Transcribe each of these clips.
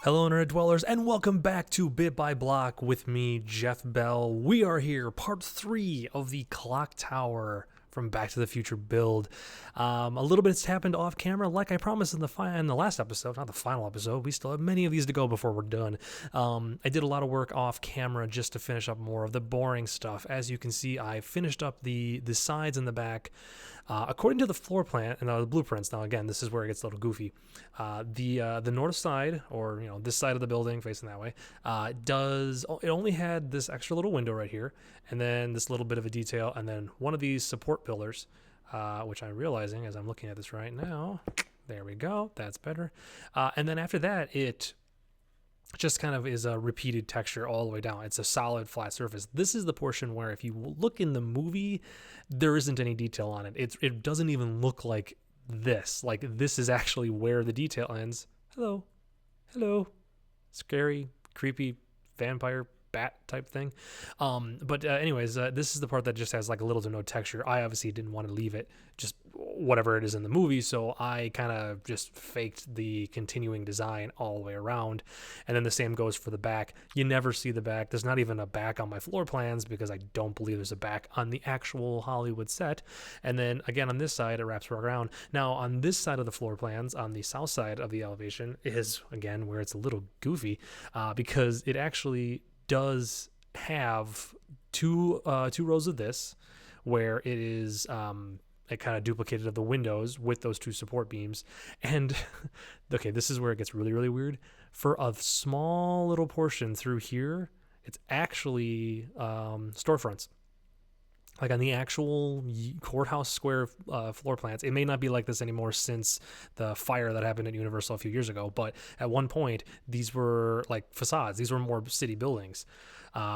Hello, Internet Dwellers, and welcome back to Bit by Block with me, Jeff Bell. We are here, part 3 of the Clock Tower from Back to the Future build. A little bit's happened off camera, like I promised in the last episode, not the final episode. We still have many of these to go before we're done. I did a lot of work off camera just to finish up more of the boring stuff. As you can see, I finished up the sides and the back. According to the floor plan and the blueprints, now again, this is where it gets a little goofy. The north side, or this side of the building facing that way, it only had this extra little window right here, and then this little bit of a detail, and then one of these support pillars, which I'm realizing as I'm looking at this right now. There we go. That's better. And then after that, it just kind of is a repeated texture all the way down. It's a solid flat surface. This is the portion where if you look in the movie, there isn't any detail on it. It doesn't even look like this. Like, this is actually where the detail ends. Hello. Scary, creepy, vampire bat type thing. But anyways, this is the part that just has like a little to no texture. I obviously didn't want to leave it just whatever it is in the movie, so I kind of just faked the continuing design all the way around. And then the same goes for the back. You never see the back. There's not even a back on my floor plans because I don't believe there's a back on the actual Hollywood set. And then again on this side, it wraps around. Now on this side of the floor plans, on the south side of the elevation, is again where it's a little goofy, because it actually does have two rows of this, where it is it kind of duplicated of the windows with those two support beams. And okay, this is where it gets really, really weird. For a small little portion through here, it's actually storefronts. Like on the actual Courthouse Square floor plans. It may not be like this anymore since the fire that happened at Universal a few years ago, but at one point, these were like facades. These were more city buildings,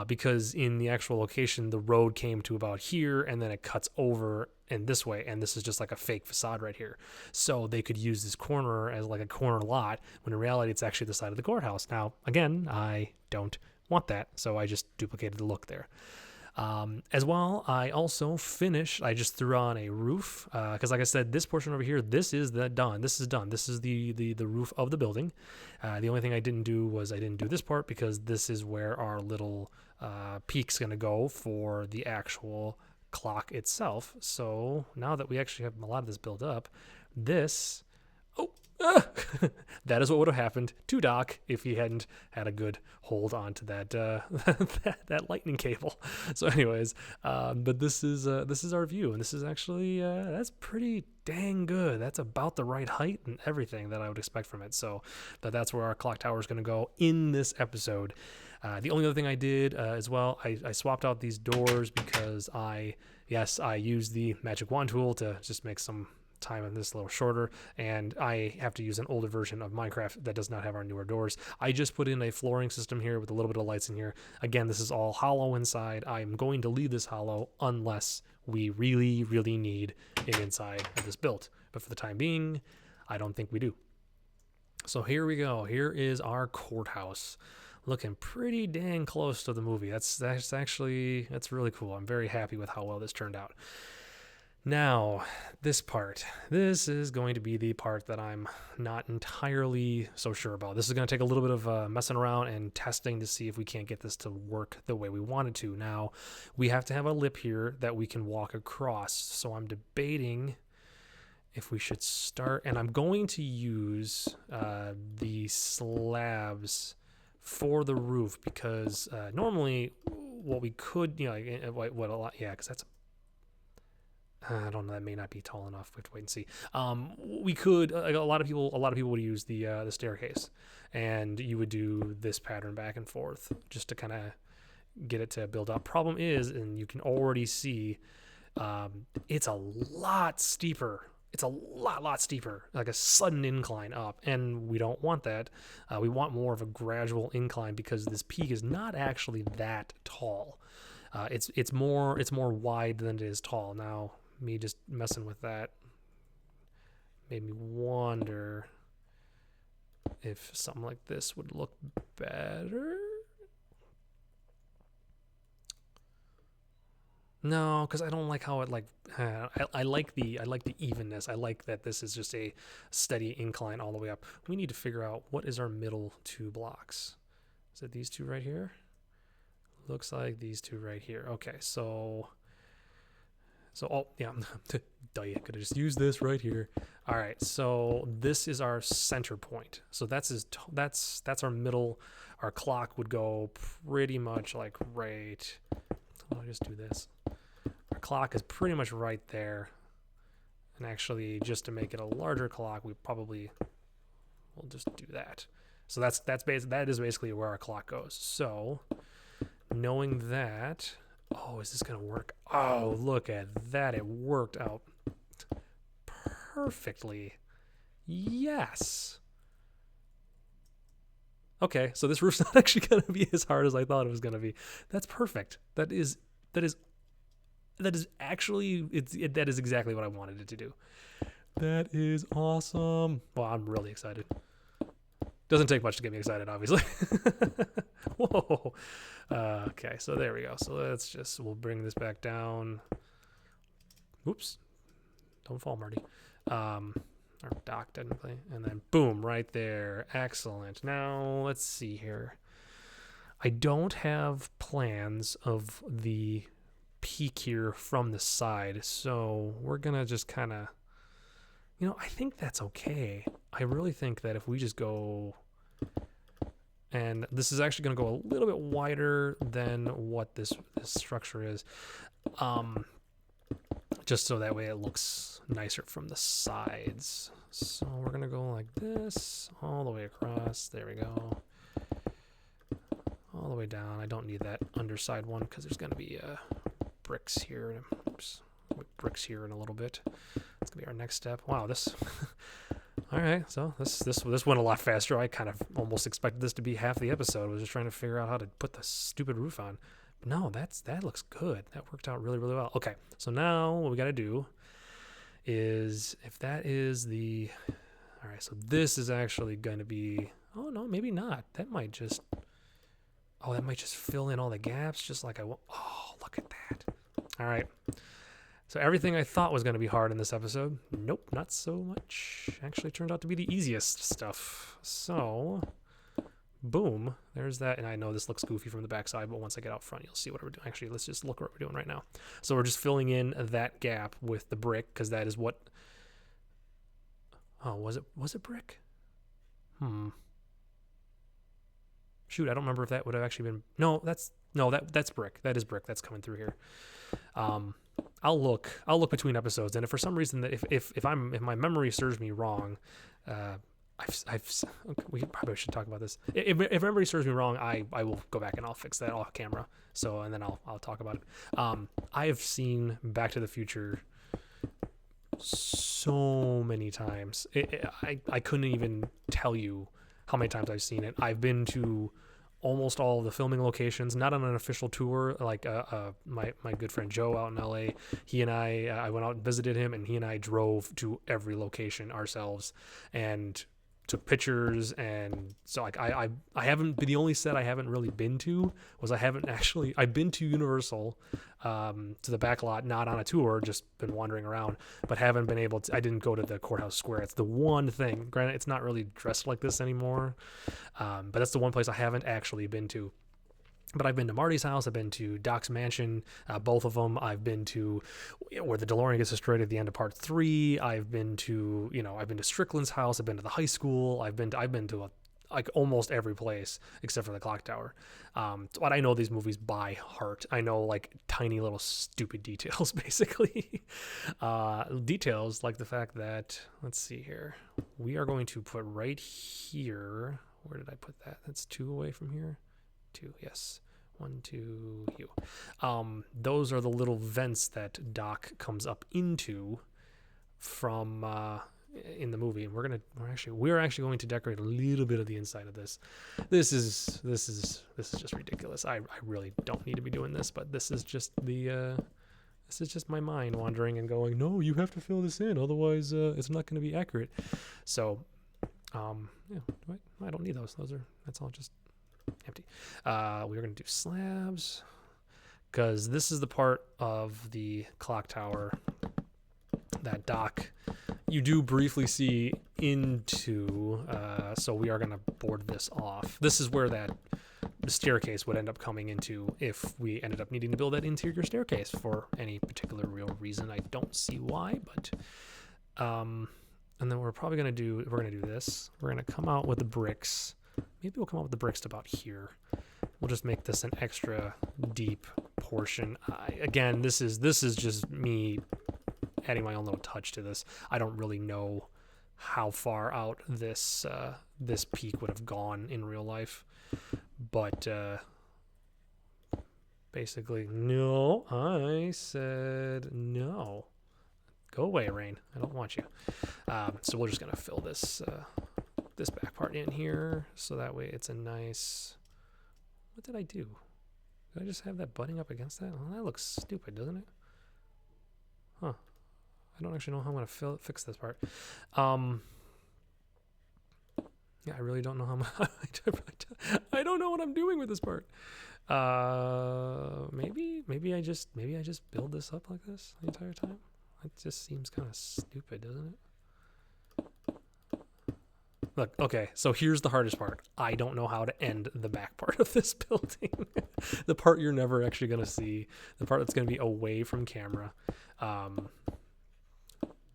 because in the actual location, the road came to about here, and then it cuts over in this way, and this is just like a fake facade right here. So they could use this corner as like a corner lot, when in reality, it's actually the side of the courthouse. Now, again, I don't want that, so I just duplicated the look there. As well, I just threw on a roof, because like I said, this portion over here, this is done. This is done. This is the roof of the building. The only thing I didn't do was I didn't do this part, because this is where our little peak's going to go for the actual clock itself. So now that we actually have a lot of this built up, that is what would have happened to Doc if he hadn't had a good hold onto that that lightning cable. So, anyways, but this is our view, and this is actually that's pretty dang good. That's about the right height and everything that I would expect from it. So, that's where our clock tower is going to go in this episode. The only other thing I did as well, I swapped out these doors because I used the magic wand tool to just make some time on this a little shorter, and I have to use an older version of Minecraft that does not have our newer doors. I just put in a flooring system here with a little bit of lights in here. Again, this is all hollow inside. I'm going to leave this hollow unless we really, really need an inside of this built, but for the time being, I don't think we do. So here we go. Here is our courthouse, looking pretty dang close to the movie. That's really cool. I'm very happy with how well this turned out. Now, this is going to be the part that I'm not entirely so sure about. This is going to take a little bit of messing around and testing to see if we can't get this to work the way we want it to. Now, we have to have a lip here that we can walk across, so I'm debating if we should start, and I'm going to use the slabs for the roof, because normally what we could, because that's I don't know. That may not be tall enough. We have to wait and see. We could. A lot of people would use the staircase, and you would do this pattern back and forth just to kind of get it to build up. Problem is, and you can already see, it's a lot steeper. It's a lot steeper, like a sudden incline up, and we don't want that. We want more of a gradual incline, because this peak is not actually that tall. It's more wide than it is tall. Now, me just messing with that made me wonder if something like this would look better. No, because I don't like how it like. I like the evenness. I like that this is just a steady incline all the way up. We need to figure out what is our middle two blocks. Is it these two right here? Looks like these two right here. Okay, so oh yeah, duh, you could have just used this right here. All right, so this is our center point. So that's our middle. Our clock would go pretty much like right. I'll just do this. Our clock is pretty much right there. And actually, just to make it a larger clock, we'll just do that. So that is basically where our clock goes. So knowing that, oh, is this gonna work? Oh, look at that! It worked out perfectly. Yes. Okay, so this roof's not actually gonna be as hard as I thought it was gonna be. That's perfect. That is actually that is exactly what I wanted it to do. That is awesome. Well, I'm really excited. Doesn't take much to get me excited, obviously. Whoa. Okay, so there we go. So we'll bring this back down. Oops. Don't fall, Marty. Or Doc, technically. And then boom, right there. Excellent. Now, let's see here. I don't have plans of the peak here from the side, so we're going to just kind of, I think that's okay. I really think that if we just go, and this is actually going to go a little bit wider than what this structure is, just so that way it looks nicer from the sides. So we're going to go like this all the way across. There we go. All the way down. I don't need that underside one because there's going to be bricks here. Oops. Bricks here in a little bit. It's gonna be our next step. Wow, this. All right, so this went a lot faster. I kind of almost expected this to be half the episode. I was just trying to figure out how to put the stupid roof on. But no, that looks good. That worked out really, really well. Okay, so now what we got to do is, if that is the, all right, so this is actually going to be. Oh no, maybe not. That might just. Oh, that might just fill in all the gaps, just like I want. Oh, look at that. All right. So everything I thought was going to be hard in this episode, nope, not so much. Actually turned out to be the easiest stuff. So, boom, there's that. And I know this looks goofy from the backside, but once I get out front, you'll see what we're doing. Actually, let's just look what we're doing right now. So we're just filling in that gap with the brick, because that is what... Oh, was it brick? Shoot, I don't remember if that would have actually been... No, that's brick. That is brick. That's coming through here. I'll look between episodes, and if for some reason that if my memory serves me wrong, we probably should talk about this. If memory serves me wrong, I will go back and I'll fix that off camera. So, and then I'll talk about it. I have seen Back to the Future so many times. I couldn't even tell you how many times I've seen it. I've been to almost all of the filming locations, not on an official tour. Like my good friend Joe out in LA, he and I went out and visited him, and he and I drove to every location ourselves and took pictures. And so like I haven't been, the only set I haven't really been to was I've been to Universal, to the back lot, not on a tour, just been wandering around, but haven't been able to. I didn't go to the Courthouse Square. It's the one thing, granted it's not really dressed like this anymore, but that's the one place I haven't actually been to. But I've been to Marty's house. I've been to Doc's mansion, both of them. I've been to where the DeLorean gets destroyed at the end of part 3. I've been to Strickland's house. I've been to the high school. I've been to like almost every place except for the clock tower. But I know these movies by heart. I know like tiny little stupid details, basically. Details like the fact that, let's see here, we are going to put right here. Where did I put that? That's 2 away from here. 2, yes. 1, 2, you. Those are the little vents that Doc comes up into from in the movie, and we're actually going to decorate a little bit of the inside of this. This is just ridiculous. I really don't need to be doing this, but this is just my mind wandering and going, no, you have to fill this in, otherwise it's not going to be accurate. So yeah, I don't need those. That's all just empty. We're going to do slabs, because this is the part of the clock tower, that dock, you do briefly see into, so we are going to board this off. This is where the staircase would end up coming into if we ended up needing to build that interior staircase for any particular real reason. I don't see why, but and then we're probably going to do, we're going to do this. We're going to come out with the bricks. Maybe we'll come out with the bricks to about here. We'll just make this an extra deep portion. Again, this is just me adding my own little touch to this. I don't really know how far out this this peak would have gone in real life, but basically, no. I said no. Go away, rain. I don't want you. So we're just gonna fill this this back part in here, so that way it's a nice. What did I do? Did I just have that butting up against that? Well, that looks stupid, doesn't it? Huh. I don't actually know how I'm going to fix this part. Yeah, I really don't know how I don't know what I'm doing with this part. Maybe I just build this up like this the entire time. It just seems kind of stupid, doesn't it? Look, okay, so here's the hardest part. I don't know how to end the back part of this building. The part you're never actually going to see. The part that's going to be away from camera.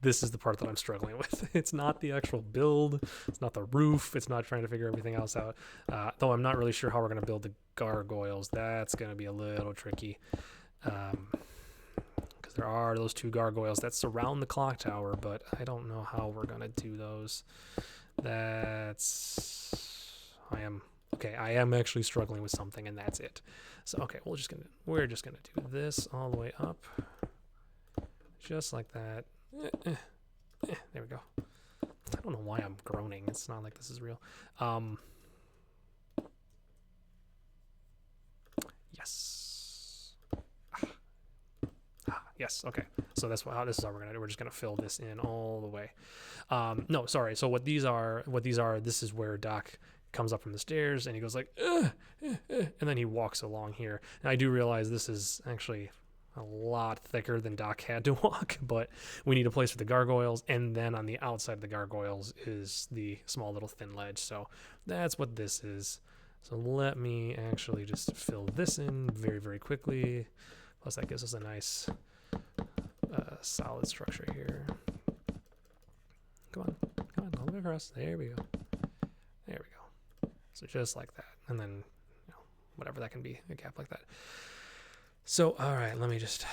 This is the part that I'm struggling with. It's not the actual build. It's not the roof. It's not trying to figure everything else out. Though I'm not really sure how we're going to build the gargoyles. That's going to be a little tricky. Because there are those two gargoyles that surround the clock tower, but I don't know how we're going to do those. I am actually struggling with something, and that's it. So, okay, we're just going to do this all the way up. Just like that. There we go. I don't know why I'm groaning. It's not like this is real. Yes. Yes. Okay. So this is how we're gonna do. We're just gonna fill this in all the way. No, sorry. So what these are. This is where Doc comes up from the stairs and he goes like, and then he walks along here. And I do realize this is actually a lot thicker than Doc had to walk, but we need a place for the gargoyles, and then on the outside of the gargoyles is the small little thin ledge. So that's what this is. So let me actually just fill this in very, very quickly. Plus that gives us a nice solid structure here. Come on, all the way across. There we go. So just like that, and then whatever that can be, a gap like that. So, all right, let's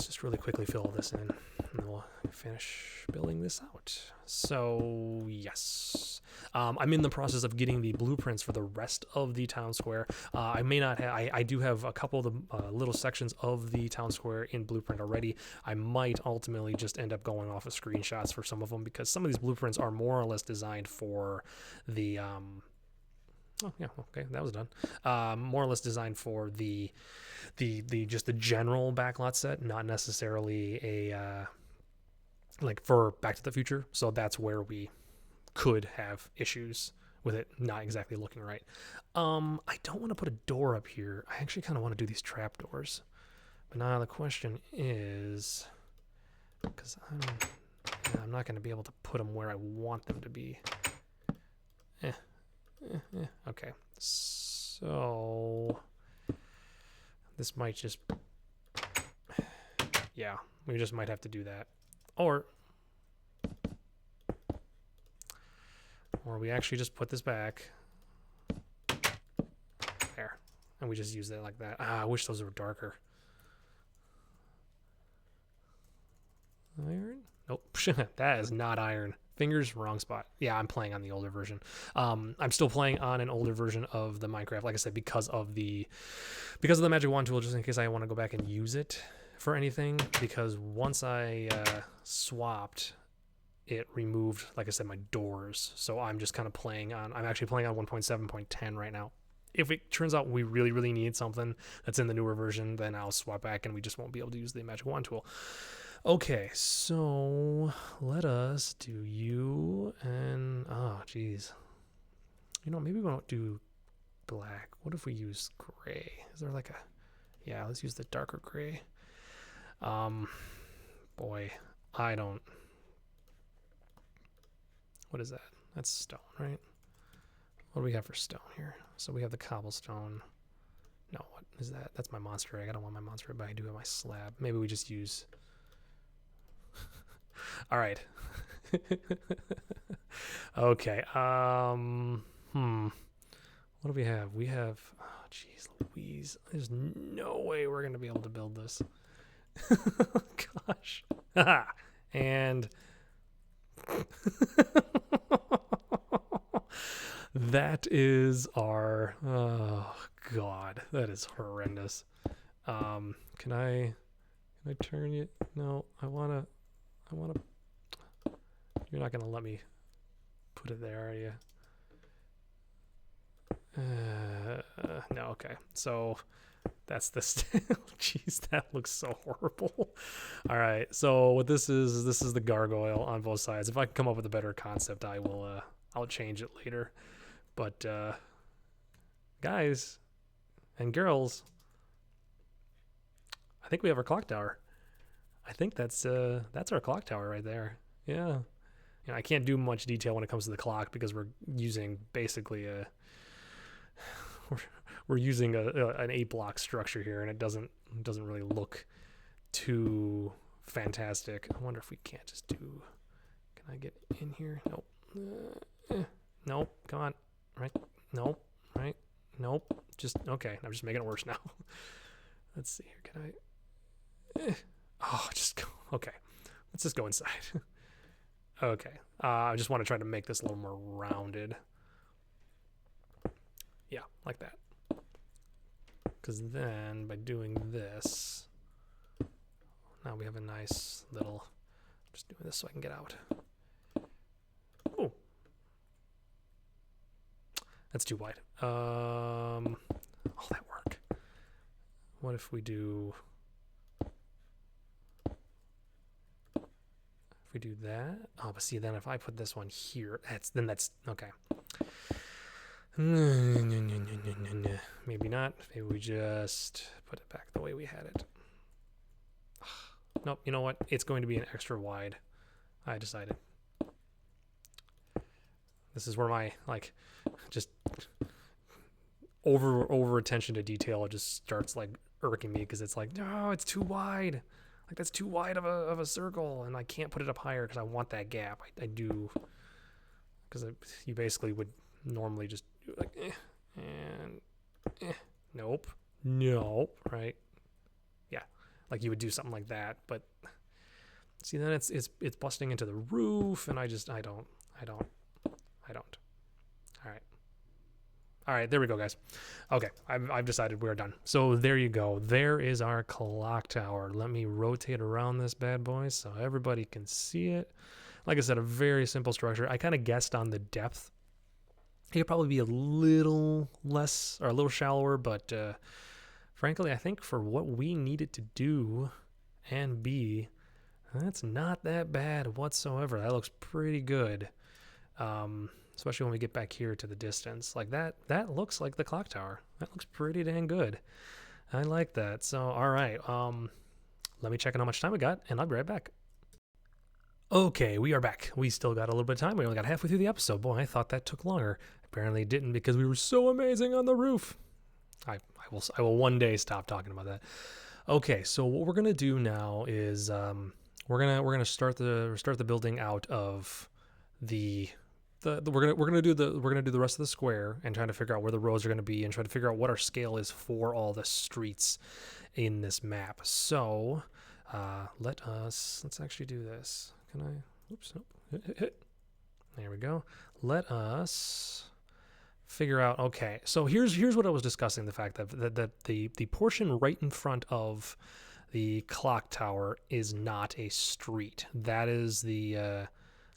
just really quickly fill all this in, and then we'll finish building this out. So, yes, I'm in the process of getting the blueprints for the rest of the town square. I may not have, I do have a couple of the little sections of the town square in blueprint already. I might ultimately just end up going off of screenshots for some of them, because some of these blueprints are more or less designed for the, oh yeah, okay, that was done. More or less designed for the just the general backlot set, not necessarily a like for Back to the Future. So that's where we could have issues with it not exactly looking right. I don't want to put a door up here. I actually kind of want to do these trap doors. But now the question is, because I'm not going to be able to put them where I want them to be. Okay, so this might just, yeah, we just might have to do that, or we actually just put this back there, and we just use it like that. I wish those were darker. Iron? Nope, that is not iron. Fingers, wrong spot. Yeah, I'm playing on the older version. I'm still playing on an older version of the Minecraft, like I said, because of the magic wand tool, just in case I want to go back and use it for anything. Because once I swapped, it removed, like I said, my doors. So I'm just kind of playing on. I'm actually playing on 1.7.10 right now. If it turns out we really, really need something that's in the newer version, then I'll swap back, and we just won't be able to use the magic wand tool. Okay, so let us do you and, oh, geez. Maybe we won't do black. What if we use gray? Is there like a Yeah, let's use the darker gray. Boy, I don't. What is that? That's stone, right? What do we have for stone here? So we have the cobblestone. No, what is that? That's my monster egg. I don't want my monster egg, but I do have my slab. Maybe we just use. All right. Okay. What do we have? We have. Oh, jeez, Louise. There's no way we're gonna be able to build this. Gosh. And that is our. Oh God, that is horrendous. Can I turn you? No, I wanna. You're not gonna let me put it there, are you? No, okay. So that's the jeez, that looks so horrible. All right. So what this is the gargoyle on both sides. If I can come up with a better concept, I will I'll change it later. But guys and girls, I think we have our clock tower. I think that's our clock tower right there. Yeah. You know, I can't do much detail when it comes to the clock because we're using basically we're using an 8-block structure here, and it doesn't really look too fantastic. I wonder if we can't just do. Can I get in here? Nope. Nope. Come on. Right. Nope. Right. Nope. Just okay. I'm just making it worse now. Let's see here. Can I? Oh, just go. Okay. Let's just go inside. Okay. I just want to try to make this a little more rounded. Yeah, like that. Because then by doing this, now we have a nice little. Just doing this so I can get out. Oh, that's too wide. All that work. What if we do? If we do that, oh, but see, then if I put this one here, that's okay. Maybe not. Maybe we just put it back the way we had it. Nope. You know what? It's going to be an extra wide. I decided. This is where my just over attention to detail just starts irking me because it's like, no, it's too wide. Like that's too wide of a circle, and I can't put it up higher because I want that gap. I do because you basically would normally just do nope, right? Yeah, like you would do something like that, but see, then it's busting into the roof, and I don't. All right, there we go, guys. Okay, I've decided we're done. So there you go. There is our clock tower. Let me rotate around this bad boy so everybody can see it. Like I said, a very simple structure. I kind of guessed on the depth. It could probably be a little less or a little shallower, but frankly, I think for what we needed to do and be, that's not that bad whatsoever. That looks pretty good. Especially when we get back here to the distance. Like that looks like the clock tower. That looks pretty dang good. I like that. So, all right. Let me check on how much time we got, and I'll be right back. Okay, we are back. We still got a little bit of time. We only got halfway through the episode. Boy, I thought that took longer. Apparently it didn't because we were so amazing on the roof. I will one day stop talking about that. Okay, so what we're gonna do now is we're gonna start the building out of we're gonna do the rest of the square and trying to figure out where the roads are gonna be and try to figure out what our scale is for all the streets in this map. So let's actually do this. Can I? Oops. Nope. Hit. There we go. Let us figure out. Okay. So here's what I was discussing. The fact that the portion right in front of the clock tower is not a street. That is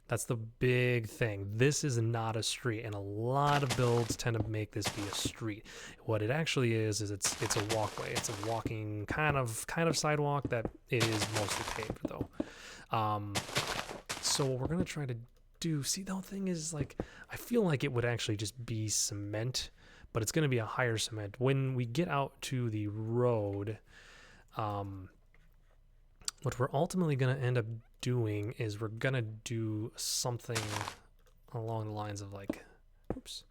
that's the big thing. This is not a street, and a lot of builds tend to make this be a street. What it actually is it's a walkway. It's a walking kind of sidewalk that it is mostly paved though. So what we're gonna try to do. See, the whole thing is I feel like it would actually just be cement, but it's going to be a higher cement. When we get out to the road, what we're ultimately going to end up doing is we're going to do something along the lines of like, oops,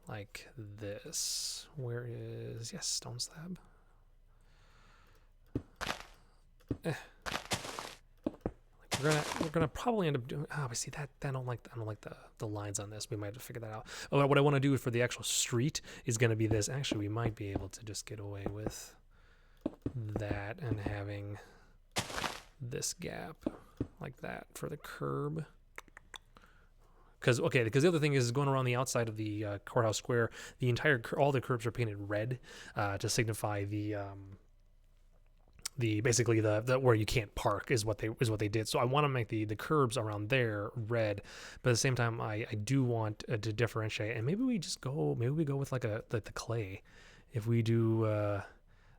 like this. Where is, yes, stone slab. We're gonna probably end up doing. Oh, I see that. I don't like the lines on this. We might have to figure that out. Oh, what I want to do for the actual street is gonna be this. Actually, we might be able to just get away with that and having this gap like that for the curb. Because the other thing is going around the outside of the Courthouse Square, all the curbs are painted red to signify the basically the where you can't park is what they did. So I want to make the curbs around there red, but at the same time I do want to differentiate, and maybe we go with like the clay if we do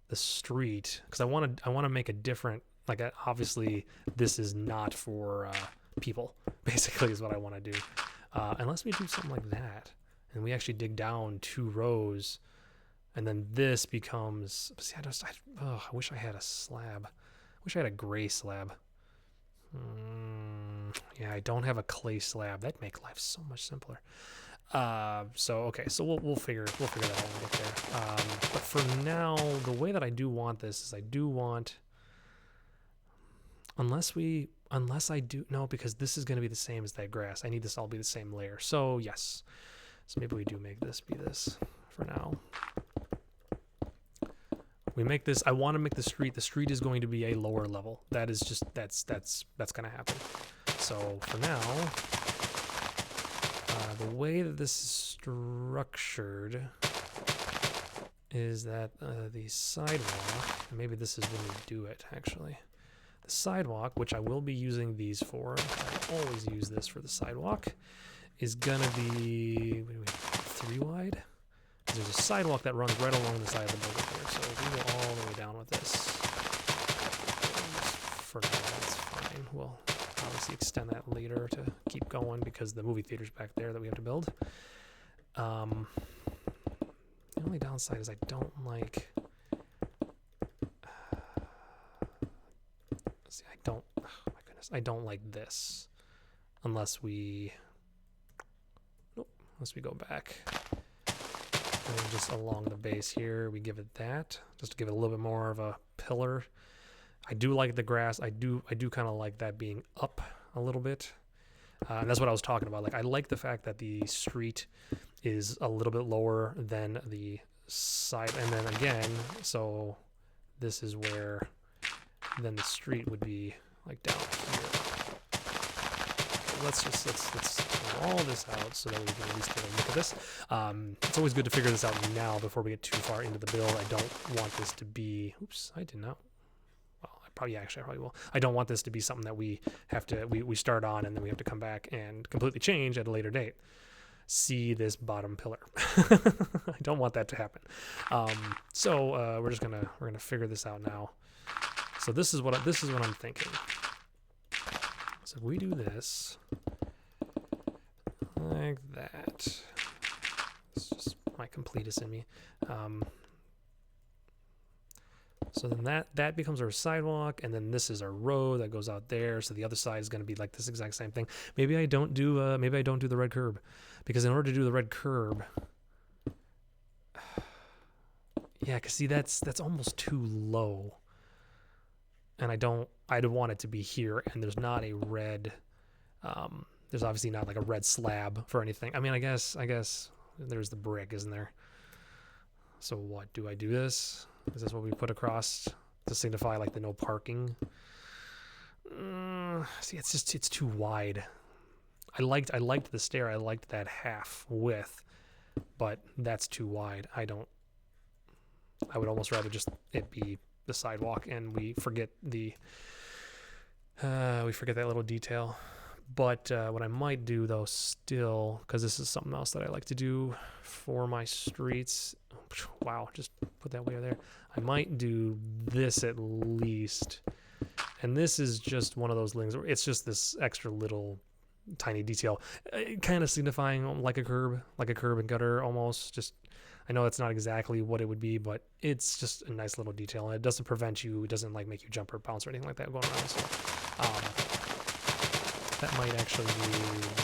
the street, because I want to make a different, like, obviously this is not for people basically is what I want to do, unless we do something like that and we actually dig down 2 rows. And then this becomes, see, I wish I had a slab. I wish I had a gray slab. Yeah, I don't have a clay slab. That'd make life so much simpler. So we'll figure that out when we get there. But for now, the way that I do want this is unless I do, no, because this is going to be the same as that grass. I need this all be the same layer. So yes. So maybe we do make this be this for now. We make this, I want to make the street is going to be a lower level. That is just, that's going to happen. So for now, the way that this is structured is that the sidewalk, and maybe this is when we do it actually. The sidewalk, which I will be using these for, I always use this for the sidewalk, is going to be 3 wide. There's a sidewalk that runs right along the side of the building here, so we go all the way down with this. For now, that's fine. We'll obviously extend that later to keep going because the movie theater's back there that we have to build. The only downside is I don't like... see, oh my goodness, I don't like this unless we go back. And just along the base here, we give it that, just to give it a little bit more of a pillar. I do like the grass. I do kind of like that being up a little bit. And that's what I was talking about. Like, I like the fact that the street is a little bit lower than the side. And then again, so this is where then the street would be like down here. Let's throw all this out so that we can at least get a look at this. It's always good to figure this out now before we get too far into the build. I don't want this to be, oops, I did not. Well, I probably will. I don't want this to be something that we have to, we start on and then we have to come back and completely change at a later date. See this bottom pillar. I don't want that to happen. So we're gonna figure this out now. So this is what I'm thinking. So if we do this like that, it's just my completist in me. So then that becomes our sidewalk, and then this is our road that goes out there. So the other side is going to be like this exact same thing. Maybe I don't do the red curb, because in order to do the red curb, yeah, cause see that's almost too low. And I'd want it to be here, and there's not a red, there's obviously not like a red slab for anything. I mean, I guess there's the brick, isn't there? So what, do I do this? Is this what we put across to signify like the no parking? See, it's too wide. I liked the stair, I liked that half width, but that's too wide. I would almost rather just it be the sidewalk, and we forget that little detail. But what I might do though still, because this is something else that I like to do for my streets, wow, just put that way there, I might do this at least. And this is just one of those things where it's just this extra little tiny detail, kind of signifying like a curb and gutter almost. Just, I know that's not exactly what it would be, but it's just a nice little detail, and it doesn't prevent you, it doesn't like make you jump or bounce or anything like that going around. So that might actually be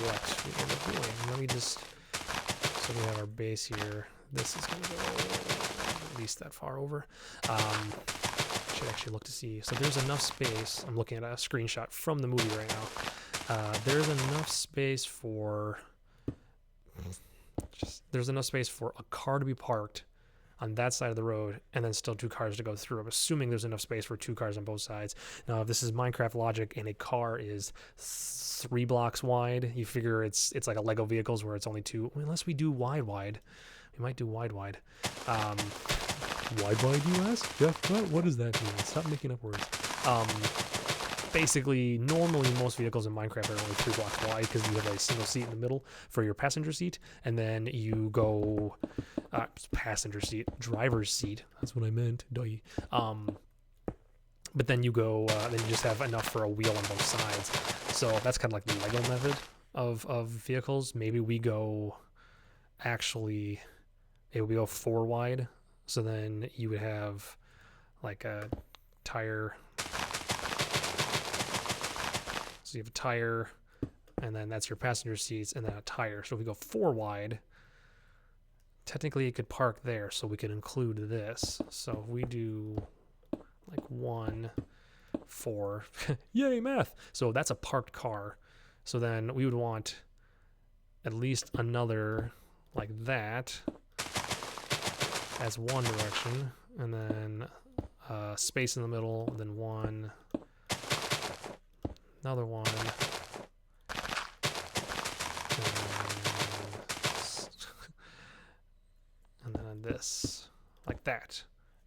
what we end up doing. Let me just, so we have our base here. This is going to go at least that far over. Should actually look to see. So there's enough space. I'm looking at a screenshot from the movie right now. There's enough space for a car to be parked on that side of the road, and then still 2 cars to go through. I'm assuming there's enough space for 2 cars on both sides. Now, if this is Minecraft logic and a car is 3 blocks wide, you figure it's like a Lego vehicles where it's only 2. Unless we do wide. We might do wide. Wide, you ask? Jeff, what does that mean? Stop making up words. Basically, normally most vehicles in Minecraft are only 3 blocks wide because you have a single seat in the middle for your passenger seat, and then you go driver's seat. That's what I meant. But then you go, then you just have enough for a wheel on both sides. So that's kind of like the Lego method of vehicles. Maybe we go, actually, maybe we go 4 wide. So then you would have like a tire. So you have a tire, and then that's your passenger seats, and then a tire. So if we go 4 wide, technically it could park there, so we could include this. So if we do like 1, 4, yay, math. So that's a parked car. So then we would want at least another like that as one direction, and then space in the middle, and then 1, another 1, and then this, like that.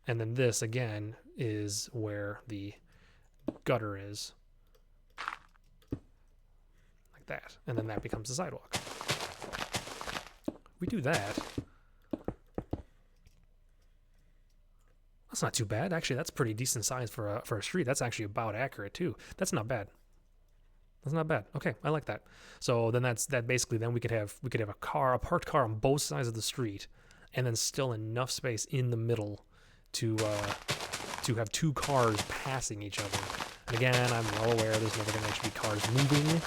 And then this, again, is where the gutter is. Like that. And then that becomes the sidewalk. We do that. That's not too bad. Actually, that's pretty decent size for a street. That's actually about accurate, too. That's not bad. That's not bad. Okay, I like that. So then that basically, then we could have a parked car on both sides of the street, and then still enough space in the middle to have 2 cars passing each other. And again, I'm well aware there's never going to actually be cars moving,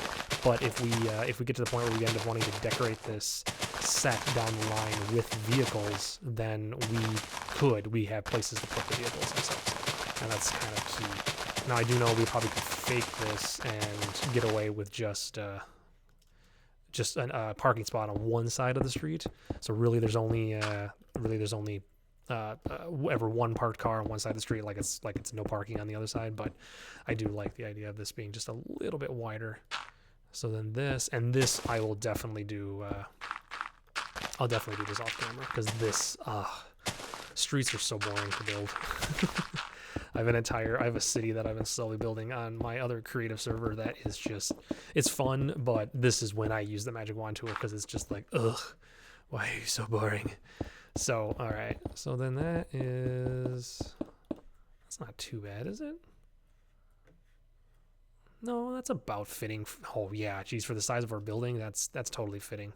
but if we get to the point where we end up wanting to decorate this set down the line with vehicles, then we have places to put the vehicles themselves, and that's kind of key. Now, I do know we probably could fake this and get away with just a parking spot on one side of the street. So really, there's only ever 1 parked car on one side of the street, like it's no parking on the other side. But I do like the idea of this being just a little bit wider. So then this I will definitely do. I'll definitely do this off camera, because this streets are so boring to build. I have a city that I've been slowly building on my other creative server that is just, it's fun, but this is when I use the magic wand tool, because it's just like, ugh, why are you so boring? So, all right. So then that's not too bad, is it? No, that's about fitting. Oh yeah, geez, for the size of our building, that's totally fitting.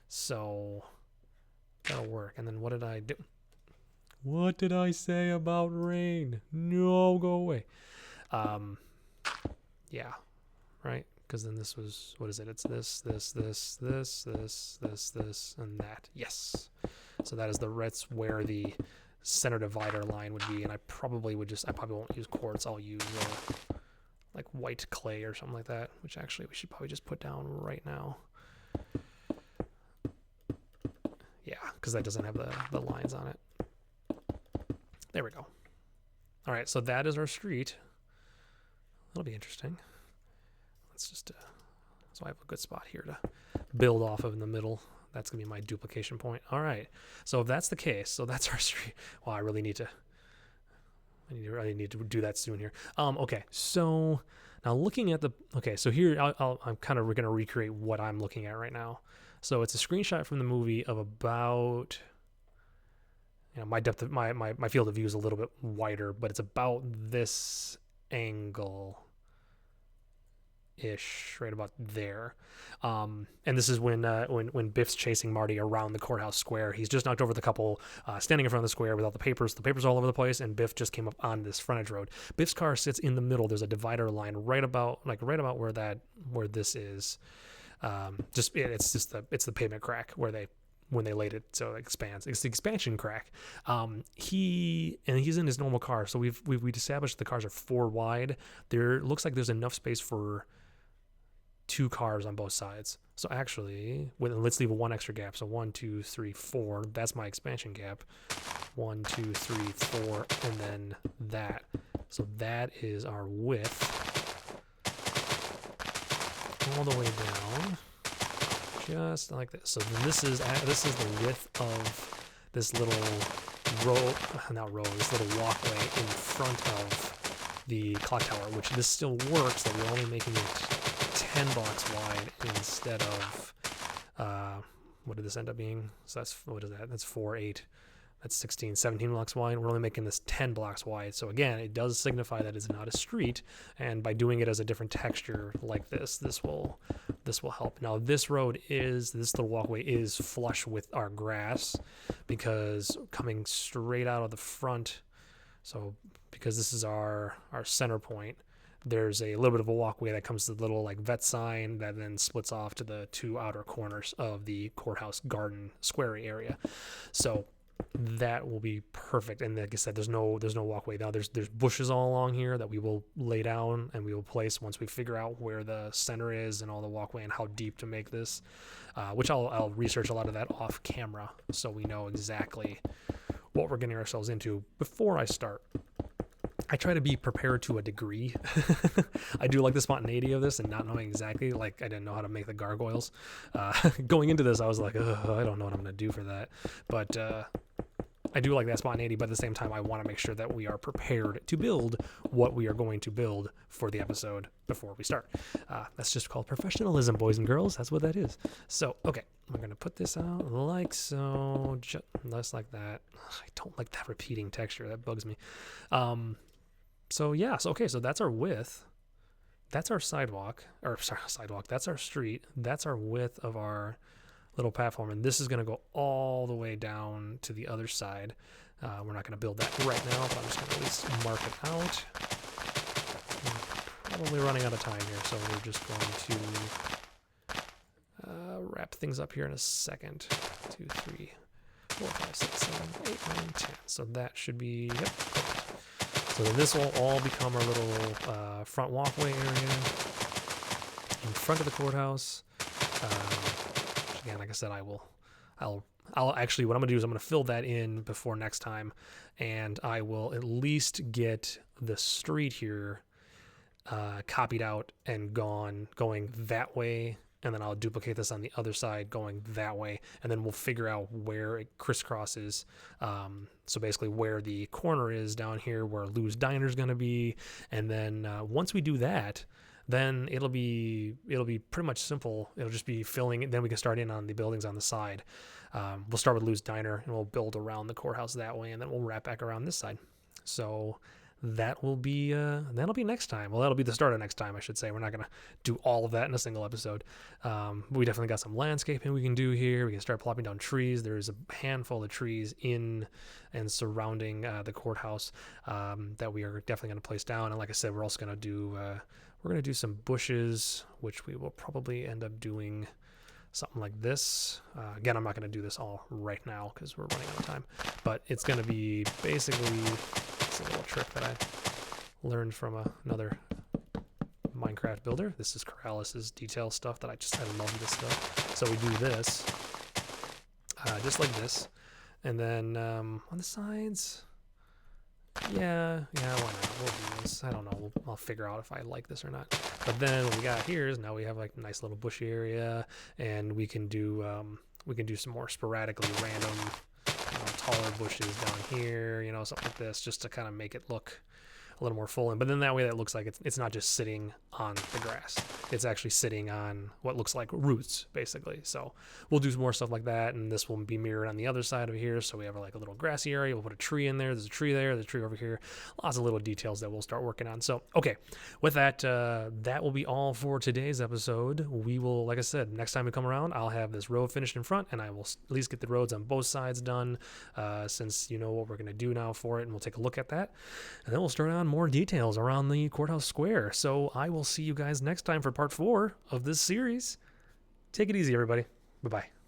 So that'll work. And then what did I do? What did I say about rain? No, go away. Yeah, right? Because then this was, what is it? It's this, and that. Yes. So that is that's where the center divider line would be, and I probably won't use quartz. I'll use like white clay or something like that, which actually we should probably just put down right now. Yeah, because that doesn't have the lines on it. There we go. All right, so that is our street. That'll be interesting. Let's just, so I have a good spot here to build off of in the middle. That's gonna be my duplication point. All right, so if that's the case, so that's our street. Well, I really need to do that soon here. Okay, so now looking at so here I'm kind of gonna recreate what I'm looking at right now. So it's a screenshot from the movie of about, my depth of my field of view is a little bit wider, but it's about this angle ish, right about there. And this is when Biff's chasing Marty around the Courthouse Square. He's just knocked over the couple standing in front of the square without the papers. The papers are all over the place, and Biff just came up on this frontage road. Biff's car sits in the middle. There's a divider line right about where this is. It's the pavement crack when they laid it, so it expands. It's the expansion crack. He's in his normal car, so we've established the cars are 4 wide. There looks like there's enough space for 2 cars on both sides. So actually, let's leave 1 extra gap. So 1, 2, 3, 4. That's my expansion gap. 1, 2, 3, 4, and then that. So that is our width all the way down, just like this. So then this is the width of this little this little walkway in front of the clock tower, which this still works, that we're only making it 10 blocks wide instead of what did this end up being? So that's 4, 8, that's 16, 17 blocks wide. We're only making this 10 blocks wide. So again, it does signify that it's not a street, and by doing it as a different texture like this will help. Now this little walkway is flush with our grass, because coming straight out of the front, so because this is our center point, there's a little bit of a walkway that comes to the little like vet sign that then splits off to the 2 outer corners of the courthouse garden square area. So that will be perfect. And like I said, there's no walkway. Now there's bushes all along here that we will lay down and we will place once we figure out where the center is and all the walkway and how deep to make this, which I'll research a lot of that off camera so we know exactly what we're getting ourselves into before I start. I try to be prepared to a degree. I do like the spontaneity of this and not knowing exactly, like I didn't know how to make the gargoyles. Going into this, I was like, I don't know what I'm going to do for that. But I do like that spontaneity, but at the same time, I want to make sure that we are prepared to build what we are going to build for the episode before we start. That's just called professionalism, boys and girls. That's what that is. So, okay, we're going to put this out like so, just like that. I don't like that repeating texture. That bugs me. So that's our width. That's our sidewalk. That's our street. That's our width of our little platform, and this is going to go all the way down to the other side. We're not going to build that right now, but I'm just going to at least mark it out. I'm probably running out of time here, so we're just going to wrap things up here in a second. 2, 3, 4, 5, 6, 7, 8, 9, 10. So that should be, yep. So then this will all become our little front walkway area in front of the courthouse. Again, like I said, I'll actually, what I'm gonna do is I'm gonna fill that in before next time, and I will at least get the street here copied out and going that way, and then I'll duplicate this on the other side going that way, and then we'll figure out where it crisscrosses. So basically where the corner is down here, where Lou's Diner is gonna be, and then once we do that, then it'll be pretty much simple. It'll just be filling, then we can start in on the buildings on the side. We'll start with Lou's Diner, and we'll build around the courthouse that way, and then we'll wrap back around this side. So that'll be next time. Well, that'll be the start of next time, I should say. We're not gonna do all of that in a single episode. We definitely got some landscaping we can do here. We can start plopping down trees. There's a handful of trees in and surrounding the courthouse that we are definitely gonna place down. And like I said, we're also gonna do some bushes, which we will probably end up doing something like this. Again, I'm not going to do this all right now because we're running out of time, but it's going to be basically, it's a little trick that I learned from another Minecraft builder. This is Corralis's detail stuff that I love this stuff. So we do this, just like this. And then on the sides, yeah, why not? We'll do this. I don't know. I'll figure out if I like this or not. But then what we got here is now we have like a nice little bushy area, and we can do some more sporadically random, taller bushes down here, something like this, just to kind of make it look a little more full in. But then that way that looks like it's not just sitting on the grass. It's actually sitting on what looks like roots, basically. So we'll do more stuff like that, and this will be mirrored on the other side of here. So we have like a little grassy area. We'll put a tree in there. There's a tree there. There's a tree over here. Lots of little details that we'll start working on. So, okay, with that, that will be all for today's episode. We will, like I said, next time we come around, I'll have this road finished in front, and I will at least get the roads on both sides done, since you know what we're going to do now for it, and we'll take a look at that. And then we'll start on more details around the Courthouse Square. So I will see you guys next time for part 4 of this series. Take it easy, everybody. Bye-bye.